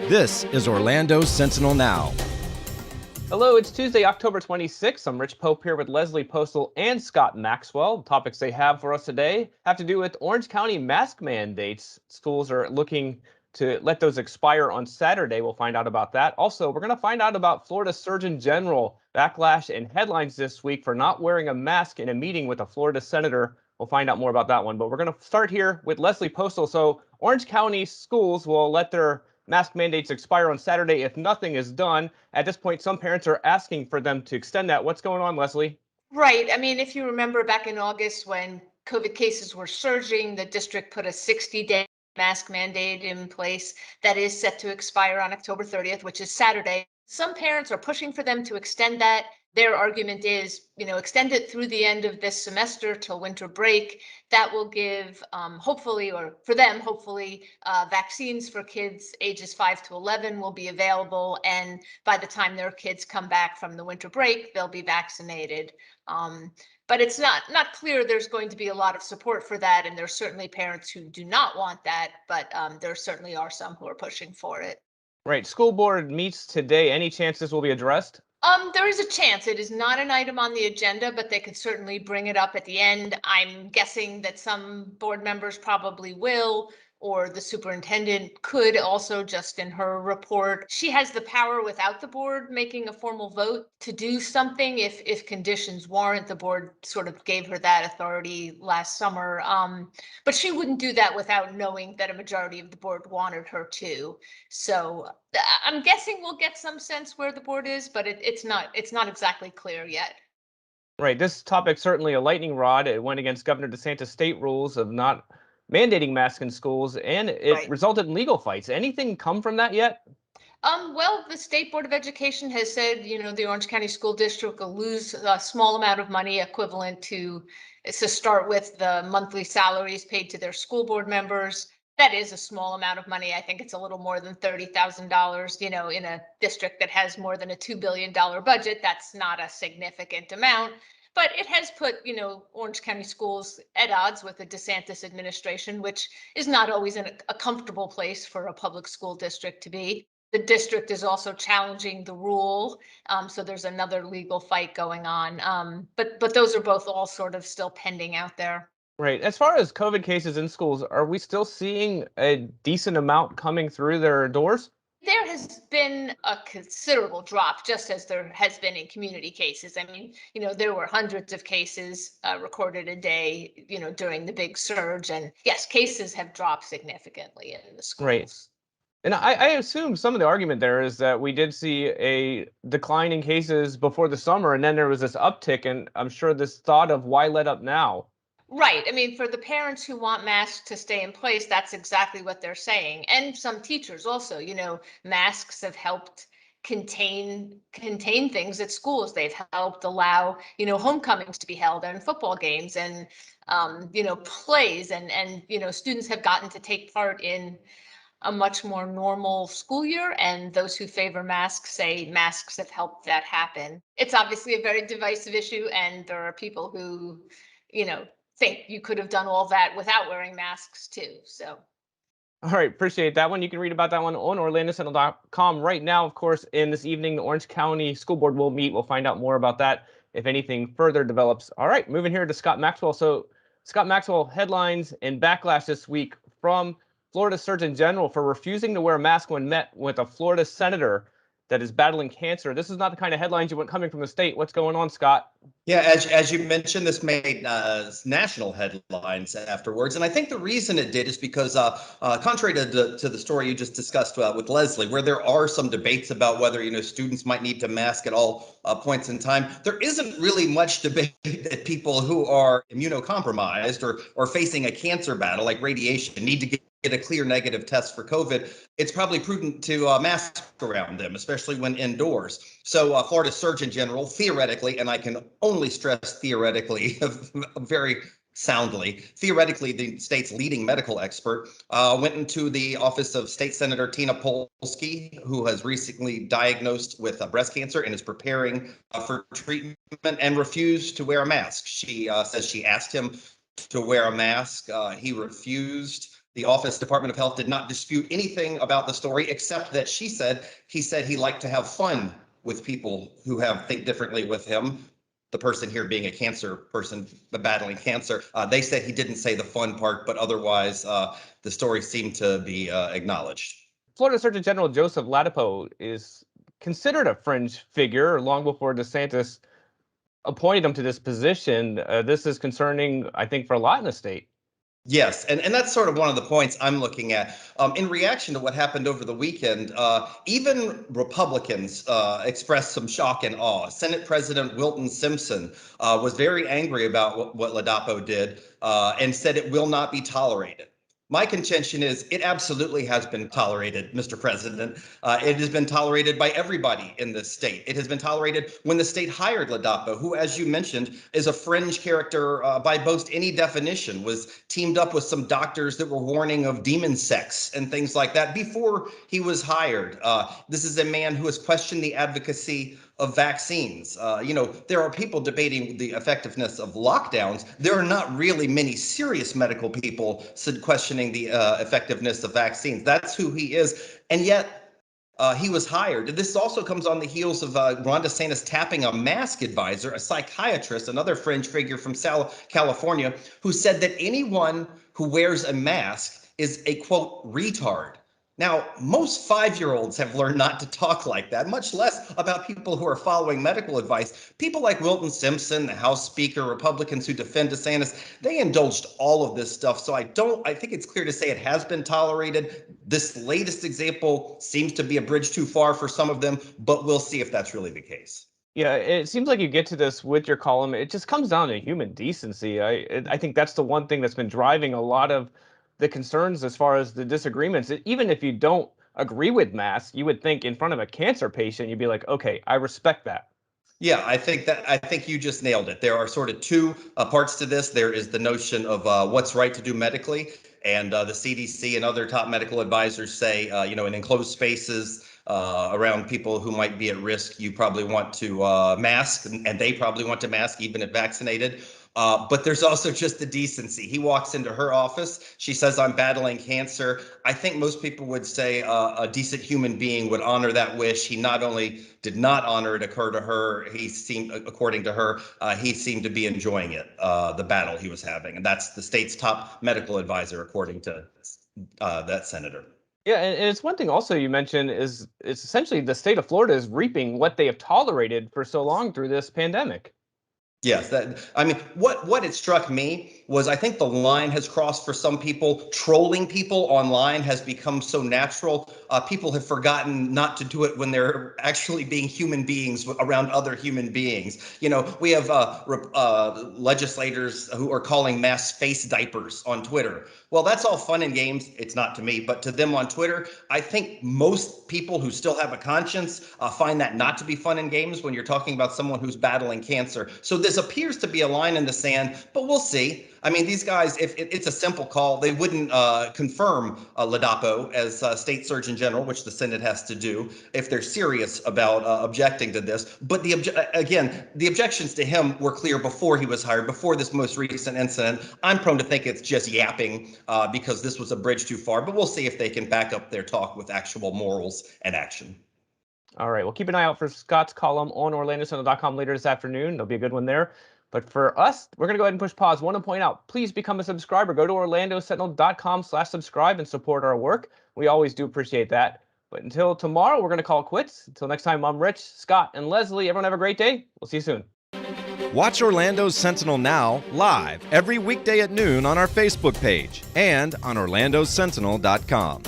This is Orlando Sentinel Now. Hello, it's Tuesday, October 26th. I'm Rich Pope here with Leslie Postal and Scott Maxwell. The topics they have for us today have to do with Orange County mask mandates. Schools are looking to let those expire on Saturday. We'll find out about that. Also, we're going to find out about Florida Surgeon General backlash and headlines this week for not wearing a mask in a meeting with a Florida senator. We'll find out more about that one. But we're going to start here with Leslie Postal. So Orange County schools will let their mask mandates expire on Saturday if nothing is done. At this point, some parents are asking for them to extend that. What's going on, Leslie? Right. I mean, if you remember back in August when COVID cases were surging, the district put a 60-day mask mandate in place that is set to expire on October 30th, which is Saturday. Some parents are pushing for them to extend that. Their argument is, extend it through the end of this semester till winter break. That will give, hopefully, vaccines for kids ages 5 to 11 will be available. And by the time their kids come back from the winter break, they'll be vaccinated. But it's not clear there's going to be a lot of support for that. And there's certainly parents who do not want that, but there certainly are some who are pushing for it. Right. School board meets today. Any chance this will be addressed? There is a chance. It is not an item on the agenda, but they could certainly bring it up at the end. I'm guessing that some board members probably will, or the superintendent could also, just in her report. She has the power without the board making a formal vote to do something if conditions warrant. The board sort of gave her that authority last summer. But she wouldn't do that without knowing that a majority of the board wanted her to. So I'm guessing we'll get some sense where the board is, but it's not exactly clear yet. Right. This topic certainly a lightning rod. It went against Governor DeSantis' state rules of not mandating masks in schools, and it resulted in legal fights. Anything come from that yet? Well, the State Board of Education has said, the Orange County School District will lose a small amount of money equivalent to start with the monthly salaries paid to their school board members. That is a small amount of money. I think it's a little more than $30,000, in a district that has more than a $2 billion budget. That's not a significant amount. But it has put, Orange County schools at odds with the DeSantis administration, which is not always a comfortable place for a public school district to be. The district is also challenging the rule. So there's another legal fight going on. But those are both all sort of still pending out there. Right. As far as COVID cases in schools, are we still seeing a decent amount coming through their doors? There has been a considerable drop, just as there has been in community cases. I mean, there were hundreds of cases recorded a day, during the big surge. And yes, cases have dropped significantly in the schools. Right. And I assume some of the argument there is that we did see a decline in cases before the summer, and then there was this uptick. And I'm sure this thought of why let up now? Right. I mean, for the parents who want masks to stay in place, that's exactly what they're saying. And some teachers also, masks have helped contain things at schools. They've helped allow, homecomings to be held and football games and, plays and, students have gotten to take part in a much more normal school year. And those who favor masks say masks have helped that happen. It's obviously a very divisive issue. And there are people who, think you could have done all that without wearing masks too. So. All right, appreciate that one. You can read about that one on orlandosentinel.com right now. Of course, in this evening, the Orange County School Board will meet. We'll find out more about that if anything further develops. All right, moving here to Scott Maxwell. So Scott Maxwell, headlines and backlash this week from Florida Surgeon General for refusing to wear a mask when met with a Florida senator that is battling cancer. This is not the kind of headlines you want coming from the state. What's going on, Scott? Yeah, as you mentioned, this made national headlines afterwards. And I think the reason it did is because contrary to the story you just discussed with Leslie, where there are some debates about whether, students might need to mask at all points in time, there isn't really much debate that people who are immunocompromised or facing a cancer battle like radiation need to get a clear negative test for COVID. It's probably prudent to mask around them, especially when indoors. So Florida Surgeon General, theoretically, and I can only stress theoretically very soundly, theoretically, the state's leading medical expert went into the office of State Senator Tina Polsky, who has recently diagnosed with breast cancer and is preparing for treatment, and refused to wear a mask. She says she asked him to wear a mask. He refused. The Office Department of Health did not dispute anything about the story, except that he said he liked to have fun with people who think differently with him. The person here being a cancer person battling cancer. They said he didn't say the fun part, but otherwise the story seemed to be acknowledged. Florida Surgeon General Joseph Ladapo is considered a fringe figure long before DeSantis appointed him to this position. This is concerning, I think, for a lot in the state. Yes, and that's sort of one of the points I'm looking at. In reaction to what happened over the weekend, even Republicans expressed some shock and awe. Senate President Wilton Simpson was very angry about what Ladapo did and said it will not be tolerated. My contention is it absolutely has been tolerated, Mr. President. It has been tolerated by everybody in this state. It has been tolerated when the state hired Ladapo, who, as you mentioned, is a fringe character by most any definition, was teamed up with some doctors that were warning of demon sex and things like that before he was hired. This is a man who has questioned the advocacy of vaccines. There are people debating the effectiveness of lockdowns. There are not really many serious medical people questioning the effectiveness of vaccines. That's who he is. And yet he was hired. This also comes on the heels of Ron DeSantis tapping a mask advisor, a psychiatrist, another fringe figure from California, who said that anyone who wears a mask is a, quote, retard. Now, most 5-year-olds have learned not to talk like that, much less about people who are following medical advice. People like Wilton Simpson, the House Speaker, Republicans who defend DeSantis, they indulged all of this stuff. So I think it's clear to say it has been tolerated. This latest example seems to be a bridge too far for some of them, but we'll see if that's really the case. Yeah, it seems like you get to this with your column. It just comes down to human decency. I think that's the one thing that's been driving a lot of the concerns as far as the disagreements. Even if you don't agree with masks, you would think in front of a cancer patient, you'd be like, okay, I respect that. Yeah, I think you just nailed it. There are sort of two parts to this. There is the notion of what's right to do medically, and the CDC and other top medical advisors say, in enclosed spaces around people who might be at risk, you probably want to mask, and they probably want to mask even if vaccinated. But there's also just the decency. He walks into her office. She says, I'm battling cancer. I think most people would say a decent human being would honor that wish. He not only did not honor it occur to her, according to her, he seemed to be enjoying it, the battle he was having. And that's the state's top medical advisor, according to that senator. Yeah, and it's one thing also you mentioned is it's essentially the state of Florida is reaping what they have tolerated for so long through this pandemic. Yes, what it struck me was I think the line has crossed for some people. Trolling people online has become so natural. People have forgotten not to do it when they're actually being human beings around other human beings. We have legislators who are calling masks face diapers on Twitter. Well, that's all fun and games. It's not to me, but to them on Twitter, I think most people who still have a conscience find that not to be fun and games when you're talking about someone who's battling cancer. So this appears to be a line in the sand, but we'll see. I mean, these guys, if it's a simple call, they wouldn't confirm Ladapo as state surgeon general, which the Senate has to do if they're serious about objecting to this. But the objections to him were clear before he was hired, before this most recent incident. I'm prone to think it's just yapping because this was a bridge too far. But we'll see if they can back up their talk with actual morals and action. All right, well, keep an eye out for Scott's column on OrlandoSentinel.com later this afternoon. There'll be a good one there. But for us, we're going to go ahead and push pause. Want to point out, please become a subscriber. Go to OrlandoSentinel.com/subscribe and support our work. We always do appreciate that. But until tomorrow, we're going to call it quits. Until next time, I'm Rich, Scott, and Leslie. Everyone have a great day. We'll see you soon. Watch Orlando Sentinel Now live every weekday at noon on our Facebook page and on OrlandoSentinel.com.